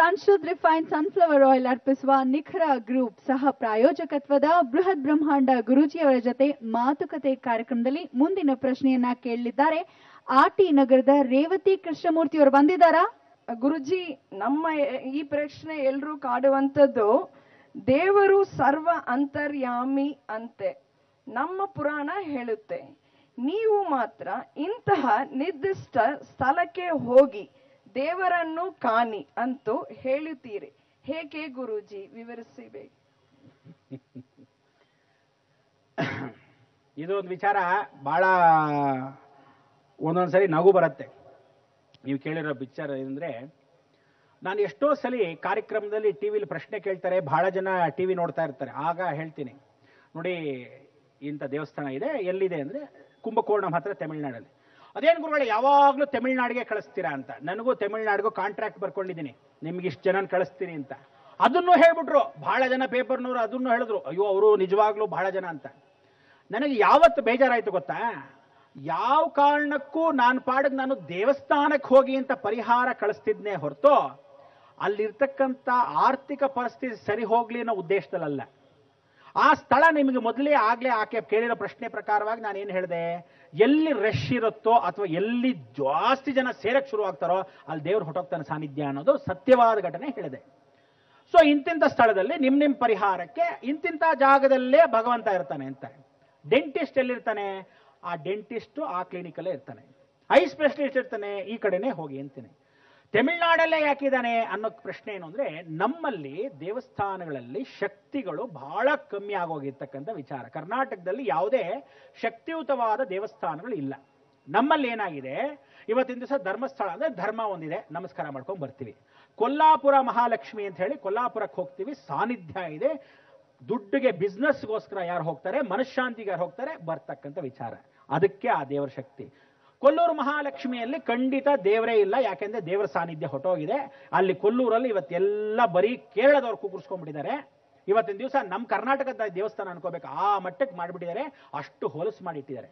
Brand ಶುದ್ಧ refine sunflower oil ಅರ್ಪಿಸುವ ನಿಖರ ಗ್ರೂಪ್ ಸಹ ಪ್ರಾಯೋಜಕತ್ವದ ಬೃಹತ್ ಬ್ರಹ್ಮಾಂಡ ಗುರೂಜಿಯವರ ಜೊತೆ ಮಾತುಕತೆ ಕಾರ್ಯಕ್ರಮದಲ್ಲಿ ಮುಂದಿನ ಪ್ರಶ್ನೆಯನ್ನ ಕೇಳಲಿದ್ದಾರೆ. ಆರ್ಟಿ ನಗರದ ರೇವತಿ ಕೃಷ್ಣಮೂರ್ತಿ ಅವರು ಬಂದಿದ್ದಾರಾ? ಗುರುಜಿ, ನಮ್ಮ ಈ ಪ್ರಶ್ನೆ ಎಲ್ರೂ ಕಾಡುವಂಥದ್ದು, ದೇವರು ಸರ್ವ ಅಂತರ್ಯಾಮಿ ಅಂತೆ ನಮ್ಮ ಪುರಾಣ ಹೇಳುತ್ತೆ. ನೀವು ಮಾತ್ರ ಇಂತಹ ನಿರ್ದಿಷ್ಟ ಸ್ಥಳಕ್ಕೆ ಹೋಗಿ ದೇವರನ್ನು ಕಾಣಿ ಅಂತೂ ಹೇಳುತ್ತೀರಿ. ಹೇಗೆ ಗುರೂಜಿ, ವಿವರಿಸಬೇಕು. ಇದೊಂದು ವಿಚಾರ ಬಹಳ ಒಂದೊಂದ್ಸರಿ ನಗು ಬರುತ್ತೆ. ನೀವು ಕೇಳಿರೋ ವಿಚಾರ ಏನಂದ್ರೆ, ನಾನು ಎಷ್ಟೋ ಸಲ ಕಾರ್ಯಕ್ರಮದಲ್ಲಿ ಟಿವಿಲಿ ಪ್ರಶ್ನೆ ಕೇಳ್ತಾರೆ, ಬಹಳ ಜನ ಟಿವಿ ನೋಡ್ತಾ ಇರ್ತಾರೆ. ಆಗ ಹೇಳ್ತೀನಿ, ನೋಡಿ ಇಂಥ ದೇವಸ್ಥಾನ ಇದೆ, ಎಲ್ಲಿದೆ ಅಂದ್ರೆ ಕುಂಭಕೋಣಂ ಹತ್ರ ತಮಿಳ್ನಾಡಲ್ಲಿ. ಅದೇನು ಗುರುಗಳೇ ಯಾವಾಗಲೂ ತಮಿಳ್ನಾಡಿಗೆ ಕಳಿಸ್ತೀರಾ ಅಂತ. ನನಗೂ ತಮಿಳ್ನಾಡಿಗೂ ಕಾಂಟ್ರಾಕ್ಟ್ ಬರ್ಕೊಂಡಿದ್ದೀನಿ, ನಿಮ್ಗೆ ಇಷ್ಟು ಜನ ಕಳಿಸ್ತೀನಿ ಅಂತ. ಅದನ್ನು ಹೇಳ್ಬಿಟ್ರು ಬಹಳ ಜನ, ಪೇಪರ್ನವರು ಅದನ್ನು ಹೇಳಿದ್ರು, ಅಯ್ಯೋ ಅವರು ನಿಜವಾಗ್ಲೂ ಬಹಳ ಜನ ಅಂತ. ನನಗೆ ಯಾವತ್ತು ಬೇಜಾರಾಯ್ತು ಗೊತ್ತಾ, ಯಾವ ಕಾರಣಕ್ಕೂ ನಾನು ಪಾಡಿಗೆ ನಾನು ದೇವಸ್ಥಾನಕ್ಕೆ ಹೋಗಿ ಅಂತ ಪರಿಹಾರ ಕಳಿಸ್ತಿದ್ನೇ ಹೊರತು ಅಲ್ಲಿರ್ತಕ್ಕಂಥ ಆರ್ಥಿಕ ಪರಿಸ್ಥಿತಿ ಸರಿ ಹೋಗ್ಲಿ ಅನ್ನೋ ಉದ್ದೇಶದಲ್ಲ. ಆ ಸ್ಥಳ ನಿಮಗೆ ಮೊದಲೇ ಆಗ್ಲೇ ಆಕೆ ಕೇಳಿರೋ ಪ್ರಶ್ನೆ ಪ್ರಕಾರವಾಗಿ ನಾನು ಏನು ಹೇಳಿದೆ, ಎಲ್ಲಿ ರಶ್ ಇರುತ್ತೋ ಅಥವಾ ಎಲ್ಲಿ ಜಾಸ್ತಿ ಜನ ಸೇರಕ್ಕೆ ಶುರು ಆಗ್ತಾರೋ ಅಲ್ಲಿ ದೇವ್ರು ಹೊಟ್ಟೋಗ್ತಾನೆ ಸಾನ್ನಿಧ್ಯ ಅನ್ನೋದು ಸತ್ಯವಾದ ಘಟನೆ ಹೇಳಿದೆ. ಸೊ ಇಂತಿಂಥ ಸ್ಥಳದಲ್ಲಿ ನಿಮ್ಮ ಪರಿಹಾರಕ್ಕೆ ಇಂತಿಂಥ ಜಾಗದಲ್ಲೇ ಭಗವಂತ ಇರ್ತಾನೆ ಅಂತ. ಡೆಂಟಿಸ್ಟ್ ಎಲ್ಲಿರ್ತಾನೆ, ಆ ಡೆಂಟಿಸ್ಟು ಆ ಕ್ಲಿನಿಕಲ್ಲೇ ಇರ್ತಾನೆ. ಐ ಸ್ಪೆಷಲಿಸ್ಟ್ ಇರ್ತಾನೆ, ಈ ಕಡೆನೇ ಹೋಗಿ ಅಂತೀನಿ. ತಮಿಳ್ನಾಡಲ್ಲೇ ಯಾಕಿದ್ದಾನೆ ಅನ್ನೋ ಪ್ರಶ್ನೆ ಏನು ಅಂದ್ರೆ, ನಮ್ಮಲ್ಲಿ ದೇವಸ್ಥಾನಗಳಲ್ಲಿ ಶಕ್ತಿಗಳು ಬಹಳ ಕಮ್ಮಿ ಆಗೋಗಿರ್ತಕ್ಕಂಥ ವಿಚಾರ. ಕರ್ನಾಟಕದಲ್ಲಿ ಯಾವುದೇ ಶಕ್ತಿಯುತವಾದ ದೇವಸ್ಥಾನಗಳು ಇಲ್ಲ. ನಮ್ಮಲ್ಲಿ ಏನಾಗಿದೆ, ಇವತ್ತಿನ ದಿವಸ ಧರ್ಮಸ್ಥಳ ಅಂದ್ರೆ ಧರ್ಮ ಒಂದಿದೆ, ನಮಸ್ಕಾರ ಮಾಡ್ಕೊಂಡು ಬರ್ತೀವಿ. ಕೊಲ್ಲಾಪುರ ಮಹಾಲಕ್ಷ್ಮಿ ಅಂತ ಹೇಳಿ ಕೊಲ್ಲಾಪುರಕ್ಕೆ ಹೋಗ್ತೀವಿ, ಸಾನ್ನಿಧ್ಯ ಇದೆ. ದುಡ್ಡಿಗೆ ಬಿಸ್ನೆಸ್ಗೋಸ್ಕರ ಯಾರು ಹೋಗ್ತಾರೆ, ಮನಃಶಾಂತಿಗೆ ಯಾರು ಹೋಗ್ತಾರೆ, ಬರ್ತಕ್ಕಂಥ ವಿಚಾರ. ಅದಕ್ಕೆ ಆ ದೇವರ ಶಕ್ತಿ. ಕೊಲ್ಲೂರು ಮಹಾಲಕ್ಷ್ಮಿಯಲ್ಲಿ ಖಂಡಿತ ದೇವರೇ ಇಲ್ಲ, ಯಾಕೆಂದ್ರೆ ದೇವರ ಸಾನ್ನಿಧ್ಯ ಹೊಟ್ಟೋಗಿದೆ. ಅಲ್ಲಿ ಕೊಲ್ಲೂರಲ್ಲಿ ಇವತ್ತೆಲ್ಲ ಬರೀ ಕೇರಳದವ್ರು ಕೂರಿಸ್ಕೊಂಡ್ಬಿಟ್ಟಿದ್ದಾರೆ. ಇವತ್ತಿನ ದಿವಸ ನಮ್ಮ ಕರ್ನಾಟಕದ ದೇವಸ್ಥಾನ ಅನ್ಕೋಬೇಕು, ಆ ಮಟ್ಟಕ್ಕೆ ಮಾಡಿಬಿಟ್ಟಿದ್ದಾರೆ, ಅಷ್ಟು ಹೊಲಸು ಮಾಡಿಟ್ಟಿದ್ದಾರೆ.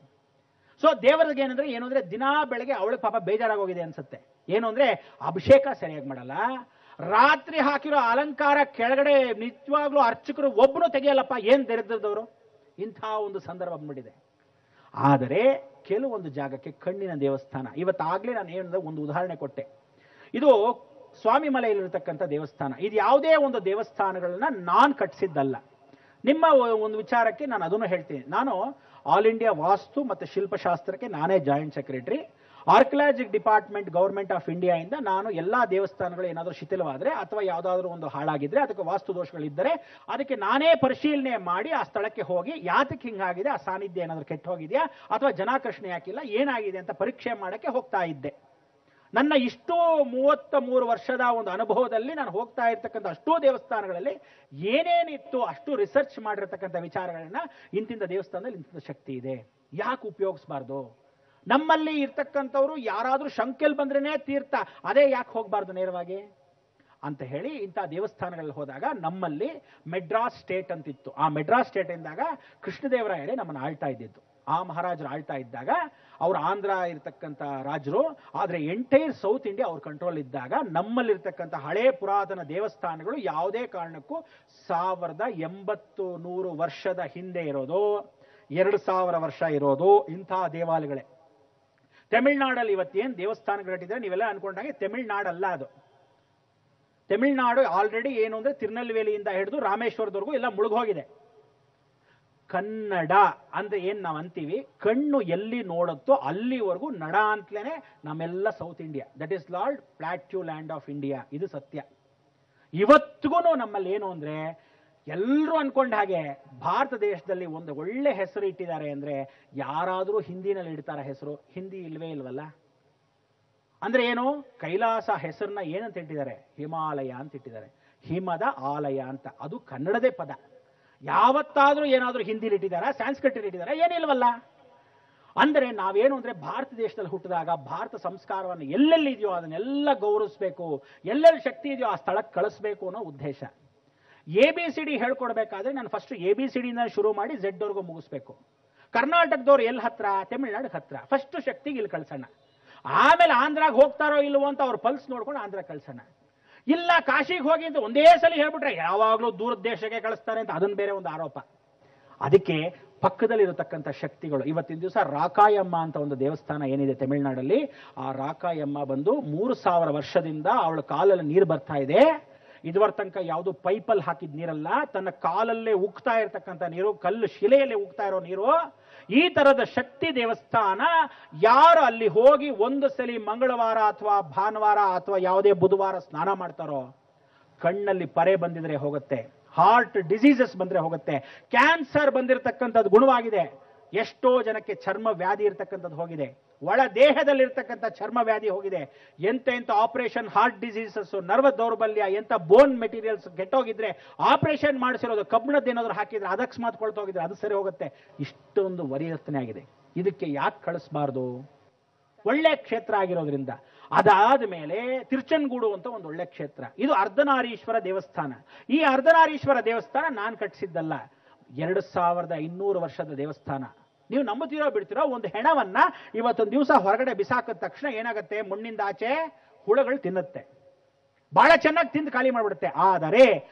ಸೊ ದೇವರಿಗೆ ಏನಂದ್ರೆ ಏನು ಅಂದ್ರೆ, ದಿನಾ ಬೆಳಗ್ಗೆ ಅವಳಿಗೆ ಪಾಪ ಬೇಜಾರಾಗೋಗಿದೆ ಅನ್ಸುತ್ತೆ. ಏನು ಅಂದ್ರೆ ಅಭಿಷೇಕ ಸರಿಯಾಗಿ ಮಾಡಲ್ಲ, ರಾತ್ರಿ ಹಾಕಿರೋ ಅಲಂಕಾರ ಕೆಳಗಡೆ ನಿಜವಾಗ್ಲೂ ಅರ್ಚಕರು ಒಬ್ಬನು ತೆಗೆಯಲ್ಲಪ್ಪ, ಏನ್ ದರಿದ್ರದವರು. ಇಂಥ ಒಂದು ಸಂದರ್ಭ ಬಂದ್ಬಿಟ್ಟಿದೆ. ಆದರೆ ಕೆಲವೊಂದು ಜಾಗಕ್ಕೆ ಕಣ್ಣಿನ ದೇವಸ್ಥಾನ. ಇವತ್ತಾಗ್ಲೇ ನಾನು ಏನಂದ್ರೆ ಒಂದು ಉದಾಹರಣೆ ಕೊಟ್ಟೆ. ಇದು ಸ್ವಾಮಿ ಮಲೆಯಲ್ಲಿರತಕ್ಕಂಥ ದೇವಸ್ಥಾನ. ಇದು ಯಾವುದೇ ಒಂದು ದೇವಸ್ಥಾನಗಳನ್ನ ನಾನು ಕಟ್ಟಿಸಿದ್ದಲ್ಲ. ನಿಮ್ಮ ಒಂದು ವಿಚಾರಕ್ಕೆ ನಾನು ಅದನ್ನು ಹೇಳ್ತೀನಿ. ನಾನು ಆಲ್ ಇಂಡಿಯಾ ವಾಸ್ತು ಮತ್ತು ಶಿಲ್ಪಶಾಸ್ತ್ರಕ್ಕೆ ನಾನೇ joint secretary. Archaeologic department government of India ಇಂದ ನಾನು ಎಲ್ಲಾ ದೇವಸ್ಥಾನಗಳು ಏನಾದರೂ ಶಿಥಿಲವಾದ್ರೆ ಅಥವಾ ಯಾವುದಾದ್ರೂ ಒಂದು ಹಾಳಾಗಿದ್ರೆ, ಅದಕ್ಕೆ ವಾಸ್ತು ದೋಷಗಳಿದ್ದರೆ ಅದಕ್ಕೆ ನಾನೇ ಪರಿಶೀಲನೆ ಮಾಡಿ ಆ ಸ್ಥಳಕ್ಕೆ ಹೋಗಿ ಯಾತಕ್ಕೆ ಹಿಂಗಾಗಿದೆ, ಆ ಸಾನ್ನಿಧ್ಯ ಏನಾದರೂ ಕೆಟ್ಟು ಹೋಗಿದೆಯಾ ಅಥವಾ ಜನಾಕರ್ಷಣೆ ಯಾಕಿಲ್ಲ, ಏನಾಗಿದೆ ಅಂತ ಪರೀಕ್ಷೆ ಮಾಡಕ್ಕೆ ಹೋಗ್ತಾ ಇದ್ದೆ. ನನ್ನ ಇಷ್ಟು 33 ವರ್ಷದ ಒಂದು ಅನುಭವದಲ್ಲಿ ನಾನು ಹೋಗ್ತಾ ಇರ್ತಕ್ಕಂಥ ಅಷ್ಟೂ ದೇವಸ್ಥಾನಗಳಲ್ಲಿ ಏನೇನಿತ್ತು ಅಷ್ಟು ರಿಸರ್ಚ್ ಮಾಡಿರ್ತಕ್ಕಂಥ ವಿಚಾರಗಳನ್ನ, ಇಂತಿಂಥ ದೇವಸ್ಥಾನದಲ್ಲಿ ಇಂತಿಂಥ ಶಕ್ತಿ ಇದೆ, ಯಾಕೆ ಉಪಯೋಗಿಸಬಾರ್ದು, ನಮ್ಮಲ್ಲಿ ಇರ್ತಕ್ಕಂಥವ್ರು ಯಾರಾದ್ರೂ ಶಂಕೆಲ್ ಬಂದ್ರೇನೆ ತೀರ್ಥ, ಅದೇ ಯಾಕೆ ಹೋಗ್ಬಾರ್ದು ನೇರವಾಗಿ ಅಂತ ಹೇಳಿ ಇಂಥ ದೇವಸ್ಥಾನಗಳಲ್ಲಿ ಹೋದಾಗ, ನಮ್ಮಲ್ಲಿ ಮೆಡ್ರಾಸ್ ಸ್ಟೇಟ್ ಅಂತಿತ್ತು. ಆ ಮೆಡ್ರಾಸ್ ಸ್ಟೇಟ್ ಇಂದಾಗ ಕೃಷ್ಣದೇವರಾಯರೇ ನಮ್ಮನ್ನು ಆಳ್ತಾ ಇದ್ದಿದ್ದು. ಆ ಮಹಾರಾಜರು ಆಳ್ತಾ ಇದ್ದಾಗ ಅವ್ರು ಆಂಧ್ರ ಇರ್ತಕ್ಕಂಥ ರಾಜರು, ಆದ್ರೆ ಎಂಟೈರ್ ಸೌತ್ ಇಂಡಿಯಾ ಅವ್ರ ಕಂಟ್ರೋಲ್ ಇದ್ದಾಗ ನಮ್ಮಲ್ಲಿರ್ತಕ್ಕಂಥ ಹಳೇ ಪುರಾತನ ದೇವಸ್ಥಾನಗಳು ಯಾವುದೇ ಕಾರಣಕ್ಕೂ 1800 ವರ್ಷದ ಹಿಂದೆ ಇರೋದು, 2000 ವರ್ಷ ಇರೋದು ಇಂಥ ದೇವಾಲಯಗಳೇ. ತಮಿಳ್ನಾಡಲ್ಲಿ ಇವತ್ತೇನು ದೇವಸ್ಥಾನಗಳಿಟ್ಟಿದ್ರೆ ನೀವೆಲ್ಲ ಅನ್ಕೊಂಡಾಗೆ ತಮಿಳ್ನಾಡಲ್ಲ ಅದು. ತಮಿಳ್ನಾಡು ಆಲ್ರೆಡಿ ಏನು ಅಂದ್ರೆ ತಿರುನಲ್ವೇಲಿಯಿಂದ ಹಿಡಿದು ರಾಮೇಶ್ವರದವರೆಗೂ ಎಲ್ಲ ಮುಳುಗೋಗಿದೆ. ಕನ್ನಡ ಅಂದ್ರೆ ಏನ್ ನಾವು ಅಂತೀವಿ, ಕಣ್ಣು ಎಲ್ಲಿ ನೋಡುತ್ತೋ ಅಲ್ಲಿವರೆಗೂ ನಡ ಅಂತಲೇ ನಮ್ಮೆಲ್ಲ south India. That is lord plateau land of India. ಇದು ಸತ್ಯ. ಇವತ್ತಿಗೂ ನಮ್ಮಲ್ಲಿ ಏನು ಅಂದ್ರೆ, ಎಲ್ಲರೂ ಅನ್ಕೊಂಡ ಹಾಗೆ ಭಾರತ ದೇಶದಲ್ಲಿ ಒಂದು ಒಳ್ಳೆ ಹೆಸರು ಇಟ್ಟಿದ್ದಾರೆ ಅಂದ್ರೆ, ಯಾರಾದರೂ ಹಿಂದಿನಲ್ಲಿ ಇಡ್ತಾರ ಹೆಸರು? ಹಿಂದಿ ಇಲ್ವೇ ಇಲ್ವಲ್ಲ. ಅಂದ್ರೆ ಏನು, ಕೈಲಾಸ ಹೆಸರನ್ನ ಏನಂತ ಇಟ್ಟಿದ್ದಾರೆ, ಹಿಮಾಲಯ ಅಂತ ಇಟ್ಟಿದ್ದಾರೆ. ಹಿಮದ ಆಲಯ ಅಂತ, ಅದು ಕನ್ನಡದೇ ಪದ. ಯಾವತ್ತಾದ್ರೂ ಏನಾದ್ರೂ ಹಿಂದಿಲಿ ಇಟ್ಟಿದಾರ, ಸ್ಯಾನ್ಸ್ಕ್ರಿಟ್ ಇಟ್ಟಿದಾರ? ಏನಿಲ್ವಲ್ಲ. ಅಂದ್ರೆ ನಾವೇನು ಅಂದ್ರೆ, ಭಾರತ ದೇಶದಲ್ಲಿ ಹುಟ್ಟಿದಾಗ ಭಾರತ ಸಂಸ್ಕಾರವನ್ನು ಎಲ್ಲೆಲ್ಲಿ ಇದೆಯೋ ಅದನ್ನೆಲ್ಲ ಗೌರವಿಸಬೇಕು, ಎಲ್ಲೆಲ್ಲಿ ಶಕ್ತಿ ಇದೆಯೋ ಆ ಸ್ಥಳಕ್ಕೆ ಕಳಿಸ್ಬೇಕು ಅನ್ನೋ ಉದ್ದೇಶ. ABCD ಹೇಳ್ಕೊಡ್ಬೇಕಾದ್ರೆ ನಾನು ಫಸ್ಟ್ ABCD ಶುರು ಮಾಡಿ Z ವರ್ಗೂ ಮುಗಿಸ್ಬೇಕು. ಕರ್ನಾಟಕದವ್ರು ಎಲ್ಲಿ ಹತ್ರ, ತಮಿಳ್ನಾಡು ಹತ್ರ. ಫಸ್ಟ್ ಶಕ್ತಿಗೆ ಇಲ್ಲಿ ಕಳ್ಸೋಣ, ಆಮೇಲೆ ಆಂಧ್ರಾಗ ಹೋಗ್ತಾರೋ ಇಲ್ವೋ ಅಂತ ಅವ್ರ ಪಲ್ಸ್ ನೋಡ್ಕೊಂಡು ಆಂಧ್ರ ಕಳ್ಸೋಣ. ಇಲ್ಲ ಕಾಶಿಗೆ ಹೋಗಿ ಅಂತ ಒಂದೇ ಸಲ ಹೇಳ್ಬಿಟ್ರೆ ಯಾವಾಗಲೂ ದೂರದ ದೇಶಕ್ಕೆ ಕಳಿಸ್ತಾರೆ ಅಂತ ಅದನ್ನ ಬೇರೆ ಒಂದು ಆರೋಪ. ಅದಕ್ಕೆ ಪಕ್ಕದಲ್ಲಿರತಕ್ಕಂಥ ಶಕ್ತಿಗಳು, ಇವತ್ತಿನ ದಿವಸ ರಾಕಾಯಮ್ಮ ಅಂತ ಒಂದು ದೇವಸ್ಥಾನ ಏನಿದೆ ತಮಿಳುನಾಡಲ್ಲಿ, ಆ ರಾಕಾಯಮ್ಮ ಬಂದು 3000 ವರ್ಷದಿಂದ ಅವಳ ಕಾಲಲ್ಲಿ ನೀರು ಬರ್ತಾ ಇದೆ. ಇದುವರ ತನಕ ಯಾವುದು ಪೈಪಲ್ಲಿ ಹಾಕಿದ ನೀರಲ್ಲ, ತನ್ನ ಕಾಲಲ್ಲೇ ಉಗ್ತಾ ಇರತಕ್ಕಂಥ ನೀರು, ಕಲ್ಲು ಶಿಲೆಯಲ್ಲಿ ಉಗ್ತಾ ಇರೋ ನೀರು. ಈ ತರದ ಶಕ್ತಿ ದೇವಸ್ಥಾನ. ಯಾರು ಅಲ್ಲಿ ಹೋಗಿ ಒಂದು ಸಲ ಮಂಗಳವಾರ ಅಥವಾ ಭಾನುವಾರ ಅಥವಾ ಯಾವುದೇ ಬುಧವಾರ ಸ್ನಾನ ಮಾಡ್ತಾರೋ, ಕಣ್ಣಲ್ಲಿ ಪರೆ ಬಂದಿದ್ರೆ ಹೋಗುತ್ತೆ, ಹಾರ್ಟ್ ಡಿಸೀಸಸ್ ಬಂದ್ರೆ ಹೋಗುತ್ತೆ, ಕ್ಯಾನ್ಸರ್ ಬಂದಿರತಕ್ಕಂಥದ್ದು ಗುಣವಾಗಿದೆ. ಎಷ್ಟೋ ಜನಕ್ಕೆ ಚರ್ಮ ವ್ಯಾಧಿ ಇರತಕ್ಕಂಥದ್ದು ಹೋಗಿದೆ, ಒಳ ದೇಹದಲ್ಲಿರ್ತಕ್ಕಂಥ ಚರ್ಮ ವ್ಯಾಧಿ ಹೋಗಿದೆ. ಎಂತ ಆಪರೇಷನ್, ಹಾರ್ಟ್ ಡಿಸೀಸಸ್, ನರ್ವ ದೌರ್ಬಲ್ಯ, ಎಂತ ಬೋನ್ ಮೆಟೀರಿಯಲ್ಸ್ ಕೆಟ್ಟೋಗಿದ್ರೆ ಆಪರೇಷನ್ ಮಾಡಿಸಿರೋದು, ಕಬ್ಬಿಣದ ಏನಾದ್ರು ಹಾಕಿದ್ರೆ ಅದಕ್ಷಮಾತ್ ಕೊಳ್ತೋಗಿದ್ರೆ ಅದು ಸರಿ ಹೋಗುತ್ತೆ. ಇಷ್ಟೊಂದು ಪರಿವರ್ತನೆ ಆಗಿದೆ. ಇದಕ್ಕೆ ಯಾಕೆ ಕಳಿಸಬಾರ್ದು? ಒಳ್ಳೆ ಕ್ಷೇತ್ರ ಆಗಿರೋದ್ರಿಂದ. ಅದಾದ ಮೇಲೆ ತಿರುಚನಗೂಡು ಅಂತ ಒಂದು ಒಳ್ಳೆ ಕ್ಷೇತ್ರ. ಇದು ಅರ್ಧನಾರೀಶ್ವರ ದೇವಸ್ಥಾನ. ಈ ಅರ್ಧನಾರೀಶ್ವರ ದೇವಸ್ಥಾನ ನಾನು ಕಟ್ಟಿಸಿದ್ದಲ್ಲ, 2500 ವರ್ಷದ ದೇವಸ್ಥಾನ. ನೀವು ನಂಬುತ್ತೀರೋ ಬಿಡ್ತೀರೋ, ಒಂದು ಹೆಣವನ್ನ ಇವತ್ತೊಂದು ದಿವಸ ಹೊರಗಡೆ ಬಿಸಾಕಿದ ತಕ್ಷಣ ಏನಾಗುತ್ತೆ, ಮಣ್ಣಿಂದ ಆಚೆ ಹುಳಗಳು ತಿನ್ನುತ್ತೆ, ಬಹಳ ಚೆನ್ನಾಗಿ ತಿಂದು ಖಾಲಿ ಮಾಡಿಬಿಡುತ್ತೆ. ಆದರೆ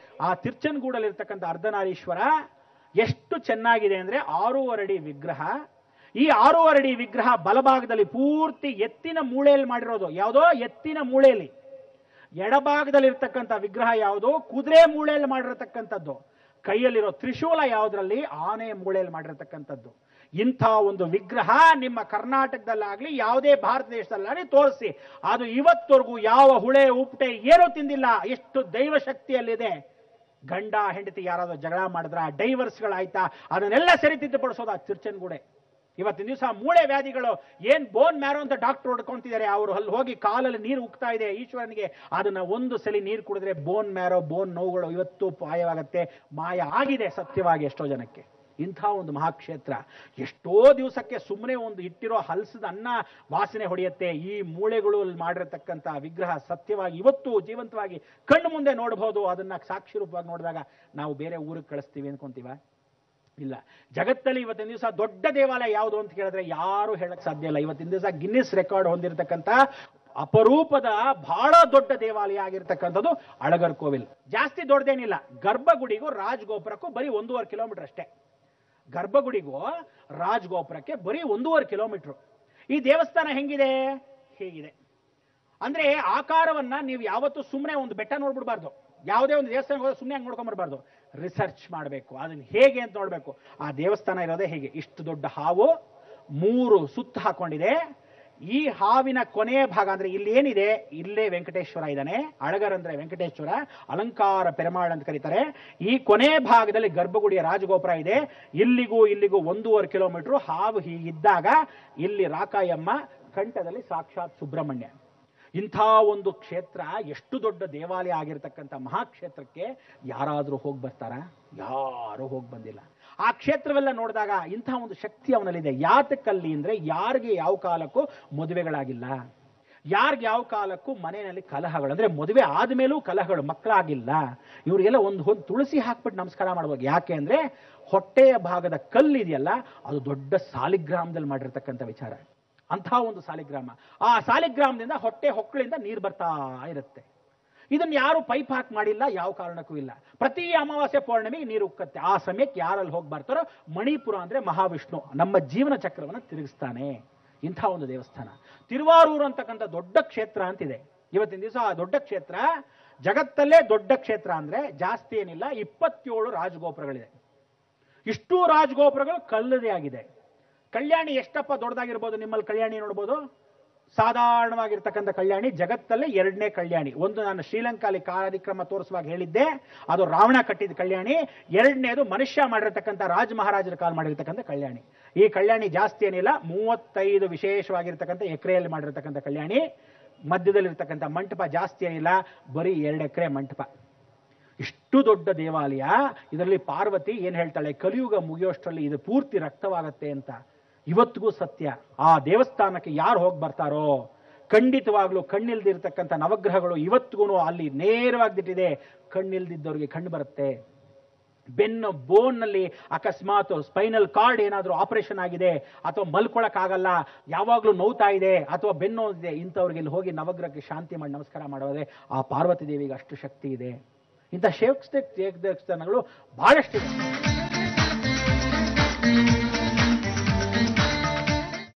ಆ ತಿರುಚನಗೂಡಲ್ಲಿರ್ತಕ್ಕಂಥ ಅರ್ಧನಾರೀಶ್ವರ ಎಷ್ಟು ಚೆನ್ನಾಗಿದೆ ಅಂದ್ರೆ 6.5 ಅಡಿ ವಿಗ್ರಹ. ಈ 6.5 ಅಡಿ ವಿಗ್ರಹ ಬಲಭಾಗದಲ್ಲಿ ಪೂರ್ತಿ ಎತ್ತಿನ ಮೂಳೆಯಲ್ಲಿ ಮಾಡಿರೋದು. ಯಾವುದೋ ಎತ್ತಿನ ಮೂಳೆಯಲ್ಲಿ. ಎಡಭಾಗದಲ್ಲಿರ್ತಕ್ಕಂಥ ವಿಗ್ರಹ ಯಾವುದೋ ಕುದುರೆ ಮೂಳೆಯಲ್ಲಿ ಮಾಡಿರತಕ್ಕಂಥದ್ದು. ಕೈಯಲ್ಲಿರೋ ತ್ರಿಶೂಲ ಯಾವುದರಲ್ಲಿ, ಆನೆ ಮೂಳೆಯಲ್ಲಿ ಮಾಡಿರತಕ್ಕಂಥದ್ದು. ಇಂಥ ಒಂದು ವಿಗ್ರಹ ನಿಮ್ಮ ಕರ್ನಾಟಕದಲ್ಲಾಗ್ಲಿ ಯಾವುದೇ ಭಾರತ ದೇಶದಲ್ಲಾಗಲಿ ತೋರಿಸಿ, ಅದು ಇವತ್ತವರೆಗೂ ಯಾವ ಹುಳೆ ಉಪ್ಟೆ ಏನೂ ತಿಂದಿಲ್ಲ. ಎಷ್ಟು ದೈವ ಶಕ್ತಿಯಲ್ಲಿದೆ. ಗಂಡ ಹೆಂಡತಿ ಯಾರಾದ್ರೂ ಜಗಳ ಮಾಡಿದ್ರ, ಡೈವರ್ಸ್ಗಳಾಯ್ತಾ, ಅದನ್ನೆಲ್ಲ ಸರಿ ತಿದ್ದುಪಡಿಸೋದು ಆ ತಿರುಚನಗೂಡೆ. ಇವತ್ತಿನ ದಿವಸ ಮೂಳೆ ವ್ಯಾಧಿಗಳು ಏನ್ ಬೋನ್ ಮ್ಯಾರೋ ಅಂತ ಡಾಕ್ಟರ್ ಹೊಡ್ಕೊಂತಿದ್ದಾರೆ, ಅವರು ಅಲ್ಲಿ ಹೋಗಿ ಕಾಲಲ್ಲಿ ನೀರು ಉಗ್ತಾ ಇದೆ ಈಶ್ವರನಿಗೆ, ಅದನ್ನ ಒಂದು ಸಲ ನೀರು ಕುಡಿದ್ರೆ ಬೋನ್ ಮ್ಯಾರೋ, ಬೋನ್ ನೋವುಗಳು ಇವತ್ತು ಮಾಯವಾಗತ್ತೆ. ಮಾಯ ಆಗಿದೆ ಸತ್ಯವಾಗಿ ಎಷ್ಟೋ ಜನಕ್ಕೆ. ಇಂಥ ಒಂದು ಮಹಾಕ್ಷೇತ್ರ. ಎಷ್ಟೋ ದಿವಸಕ್ಕೆ ಸುಮ್ಮನೆ ಒಂದು ಇಟ್ಟಿರೋ ಹಲಸದ ಅನ್ನ ವಾಸನೆ ಹೊಡೆಯುತ್ತೆ. ಈ ಮೂಳೆಗಳು ಮಾಡಿರತಕ್ಕಂಥ ವಿಗ್ರಹ ಸತ್ಯವಾಗಿ ಇವತ್ತು ಜೀವಂತವಾಗಿ ಕಣ್ಣು ಮುಂದೆ ನೋಡಬಹುದು. ಅದನ್ನ ಸಾಕ್ಷಿ ರೂಪವಾಗಿ ನೋಡಿದಾಗ ನಾವು ಬೇರೆ ಊರಿಗೆ ಕಳಿಸ್ತೀವಿ ಅನ್ಕೊಂತೀವ? ಇಲ್ಲ. ಜಗತ್ತಲ್ಲಿ ಇವತ್ತಿನ ದಿವಸ ದೊಡ್ಡ ದೇವಾಲಯ ಯಾವುದು ಅಂತ ಕೇಳಿದ್ರೆ ಯಾರು ಹೇಳಕ್ ಸಾಧ್ಯ ಇಲ್ಲ. ಇವತ್ತಿನ ದಿವಸ ಗಿನ್ನಿಸ್ ರೆಕಾರ್ಡ್ ಹೊಂದಿರತಕ್ಕಂಥ ಅಪರೂಪದ ಬಹಳ ದೊಡ್ಡ ದೇವಾಲಯ ಆಗಿರ್ತಕ್ಕಂಥದ್ದು ಅಳಗರ್ ಕೋವಿಲ್. ಜಾಸ್ತಿ ದೊಡ್ಡದೇನಿಲ್ಲ. ಗರ್ಭಗುಡಿಗೂ ರಾಜಗೋಪುರಕ್ಕೂ ಬರೀ 1.5 ಕಿಲೋಮೀಟರ್ ಅಷ್ಟೇ. ಗರ್ಭಗುಡಿಗೂ ರಾಜಗೋಪುರಕ್ಕೆ ಬರೀ 1.5 ಕಿಲೋಮೀಟರ್. ಈ ದೇವಸ್ಥಾನ ಹೆಂಗಿದೆ? ಹೇಗಿದೆ ಅಂದ್ರೆ ಆಕಾರವನ್ನ ನೀವು ಯಾವತ್ತೂ ಸುಮ್ಮನೆ ಒಂದು ಬೆಟ್ಟ ನೋಡ್ಬಿಡ್ಬಾರ್ದು. ಯಾವುದೇ ಒಂದು ದೇವಸ್ಥಾನ ಹೋದ್ರೆ ಸುಮ್ಮನೆ ಹಂಗೆ ನೋಡ್ಕೊಂಬರ್ಬಾರ್ದು, ರಿಸರ್ಚ್ ಮಾಡಬೇಕು. ಅದನ್ನ ಹೇಗೆ ಅಂತ ನೋಡ್ಬೇಕು. ಆ ದೇವಸ್ಥಾನ ಇರೋದೇ ಹೇಗೆ, ಇಷ್ಟು ದೊಡ್ಡ ಹಾವು 3 ಸುತ್ತು ಹಾಕೊಂಡಿದೆ. ಈ ಹಾವಿನ ಕೊನೆಯ ಭಾಗ ಅಂದ್ರೆ ಇಲ್ಲಿ ಏನಿದೆ, ಇಲ್ಲೇ ವೆಂಕಟೇಶ್ವರ ಇದ್ದಾನೆ. ಅಳಗರ್ ಅಂದ್ರೆ ವೆಂಕಟೇಶ್ವರ, ಅಲಂಕಾರ ಪೆರಮಾಳ್ ಅಂತ ಕರೀತಾರೆ. ಈ ಕೊನೆ ಭಾಗದಲ್ಲಿ ಗರ್ಭಗುಡಿಯ ರಾಜಗೋಪುರ ಇದೆ. ಇಲ್ಲಿಗೂ 1.5 ಕಿಲೋಮೀಟರ್. ಹಾವು ಹೀಗಿದ್ದಾಗ ಇಲ್ಲಿ ರಾಕಾಯಮ್ಮ, ಕಂಠದಲ್ಲಿ ಸಾಕ್ಷಾತ್ ಸುಬ್ರಹ್ಮಣ್ಯ. ಇಂಥ ಒಂದು ಕ್ಷೇತ್ರ, ಎಷ್ಟು ದೊಡ್ಡ ದೇವಾಲಯ ಆಗಿರ್ತಕ್ಕಂಥ ಮಹಾಕ್ಷೇತ್ರಕ್ಕೆ ಯಾರಾದರೂ ಹೋಗಿ ಬರ್ತಾರಾ? ಯಾರೂ ಹೋಗಿ ಬಂದಿಲ್ಲ. ಆ ಕ್ಷೇತ್ರವೆಲ್ಲ ನೋಡಿದಾಗ ಇಂಥ ಒಂದು ಶಕ್ತಿ ಅವನಲ್ಲಿದೆ. ಯಾತಕ್ಕಲ್ಲಿ ಅಂದ್ರೆ ಯಾರಿಗೆ ಯಾವ ಕಾಲಕ್ಕೂ ಮದುವೆಗಳಾಗಿಲ್ಲ, ಯಾರಿಗೆ ಯಾವ ಕಾಲಕ್ಕೂ ಮನೆಯಲ್ಲಿ ಕಲಹಗಳು, ಅಂದ್ರೆ ಮದುವೆ ಆದ್ಮೇಲೂ ಕಲಹಗಳು, ಮಕ್ಕಳಾಗಿಲ್ಲ, ಇವರಿಗೆಲ್ಲ ಒಂದು ತುಳಸಿ ಹಾಕ್ಬಿಟ್ಟು ನಮಸ್ಕಾರ ಮಾಡ್ಬೋದು. ಯಾಕೆ ಅಂದ್ರೆ ಹೊಟ್ಟೆಯ ಭಾಗದ ಕಲ್ಲಿದೆಯಲ್ಲ, ಅದು ದೊಡ್ಡ ಸಾಲಿಗ್ರಾಮದಲ್ಲಿ ಮಾಡಿರ್ತಕ್ಕಂಥ ವಿಚಾರ. ಅಂಥ ಒಂದು ಸಾಲಿಗ್ರಾಮ. ಆ ಸಾಲಿಗ್ರಾಮದಿಂದ ಹೊಟ್ಟೆ ಹೊಕ್ಕಳಿಂದ ನೀರು ಬರ್ತಾ ಇರುತ್ತೆ. ಇದನ್ನ ಯಾರು ಪೈಪ್ ಹಾಕಿ ಮಾಡಿಲ್ಲ, ಯಾವ ಕಾರಣಕ್ಕೂ ಇಲ್ಲ. ಪ್ರತಿ ಅಮಾವಾಸ್ಯೆ ಪೌರ್ಣಮಿಗೆ ನೀರು ಉಕ್ಕತ್ತೆ. ಆ ಸಮಯಕ್ಕೆ ಯಾರಲ್ಲಿ ಹೋಗಿ ಬರ್ತಾರೋ, ಮಣಿಪುರ ಅಂದ್ರೆ ಮಹಾವಿಷ್ಣು ನಮ್ಮ ಜೀವನ ಚಕ್ರವನ್ನು ತಿರುಗಿಸ್ತಾನೆ. ಇಂಥ ಒಂದು ದೇವಸ್ಥಾನ. ತಿರುವಾರೂರು ಅಂತಕ್ಕಂಥ ದೊಡ್ಡ ಕ್ಷೇತ್ರ ಅಂತಿದೆ. ಇವತ್ತಿನ ದಿವಸ ಆ ದೊಡ್ಡ ಕ್ಷೇತ್ರ, ಜಗತ್ತಲ್ಲೇ ದೊಡ್ಡ ಕ್ಷೇತ್ರ ಅಂದ್ರೆ ಜಾಸ್ತಿ ಏನಿಲ್ಲ, 27 ರಾಜಗೋಪುರಗಳಿದೆ. ಇಷ್ಟು ರಾಜಗೋಪುರಗಳು ಕಲ್ಲದೇ ಆಗಿದೆ. ಕಲ್ಯಾಣಿ ಎಷ್ಟಪ್ಪ ದೊಡ್ಡದಾಗಿರ್ಬೋದು? ನಿಮ್ಮಲ್ಲಿ ಕಲ್ಯಾಣಿ ನೋಡ್ಬೋದು. ಸಾಧಾರಣವಾಗಿರ್ತಕ್ಕಂಥ ಕಲ್ಯಾಣಿ ಜಗತ್ತಲ್ಲೇ 2ನೇ ಕಲ್ಯಾಣಿ. ಒಂದು ನಾನು ಶ್ರೀಲಂಕಾಲಿ ಕಾರ್ಯಕ್ರಮ ತೋರಿಸುವಾಗ ಹೇಳಿದ್ದೆ, ಅದು ರಾವಣ ಕಟ್ಟಿದ ಕಲ್ಯಾಣಿ. 2ನೇದು ಮನುಷ್ಯ ಮಾಡಿರ್ತಕ್ಕಂಥ ರಾಜ ಮಹಾರಾಜರ ಕಾಲ ಮಾಡಿರ್ತಕ್ಕಂಥ ಕಲ್ಯಾಣಿ. ಈ ಕಲ್ಯಾಣಿ ಜಾಸ್ತಿ ಏನಿಲ್ಲ, 35 ವಿಶೇಷವಾಗಿರ್ತಕ್ಕಂಥ ಎಕರೆಯಲ್ಲಿ ಮಾಡಿರ್ತಕ್ಕಂಥ ಕಲ್ಯಾಣಿ. ಮಧ್ಯದಲ್ಲಿರ್ತಕ್ಕಂಥ ಮಂಟಪ ಜಾಸ್ತಿ ಏನಿಲ್ಲ, ಬರೀ 2 ಎಕರೆ ಮಂಟಪ. ಇಷ್ಟು ದೊಡ್ಡ ದೇವಾಲಯ. ಇದರಲ್ಲಿ ಪಾರ್ವತಿ ಏನ್ ಹೇಳ್ತಾಳೆ, ಕಲಿಯುಗ ಮುಗಿಯೋಷ್ಟರಲ್ಲಿ ಇದು ಪೂರ್ತಿ ರಕ್ತವಾಗತ್ತೆ ಅಂತ. ಇವತ್ತಿಗೂ ಸತ್ಯ. ಆ ದೇವಸ್ಥಾನಕ್ಕೆ ಯಾರು ಹೋಗಿ ಬರ್ತಾರೋ, ಖಂಡಿತವಾಗ್ಲೂ ಕಣ್ಣಿಲ್ದಿರ್ತಕ್ಕಂಥ ನವಗ್ರಹಗಳು ಇವತ್ತಿಗೂ ಅಲ್ಲಿ ನೇರವಾಗಿ ದಿಟ್ಟಿದೆ. ಕಣ್ಣಿಲ್ದಿದ್ದವ್ರಿಗೆ ಕಣ್ಣು ಬರುತ್ತೆ. ಬೆನ್ನು ಬೋನ್ನಲ್ಲಿ ಅಕಸ್ಮಾತ್ ಸ್ಪೈನಲ್ ಕಾರ್ಡ್ ಏನಾದರೂ ಆಪರೇಷನ್ ಆಗಿದೆ, ಅಥವಾ ಮಲ್ಕೊಳಕ್ಕಾಗಲ್ಲ, ಯಾವಾಗಲೂ ನೋವ್ತಾ ಇದೆ, ಅಥವಾ ಬೆನ್ನು ಇದೆ, ಇಂಥವ್ರಿಗೆ ಇಲ್ಲಿ ಹೋಗಿ ನವಗ್ರಹಕ್ಕೆ ಶಾಂತಿ ಮಾಡಿ ನಮಸ್ಕಾರ ಮಾಡೋದೇ ಆ ಪಾರ್ವತಿ ದೇವಿಗೆ ಅಷ್ಟು ಶಕ್ತಿ ಇದೆ. ಇಂಥ ದೇವಸ್ಥಾನಗಳು ಬಹಳಷ್ಟಿದೆ.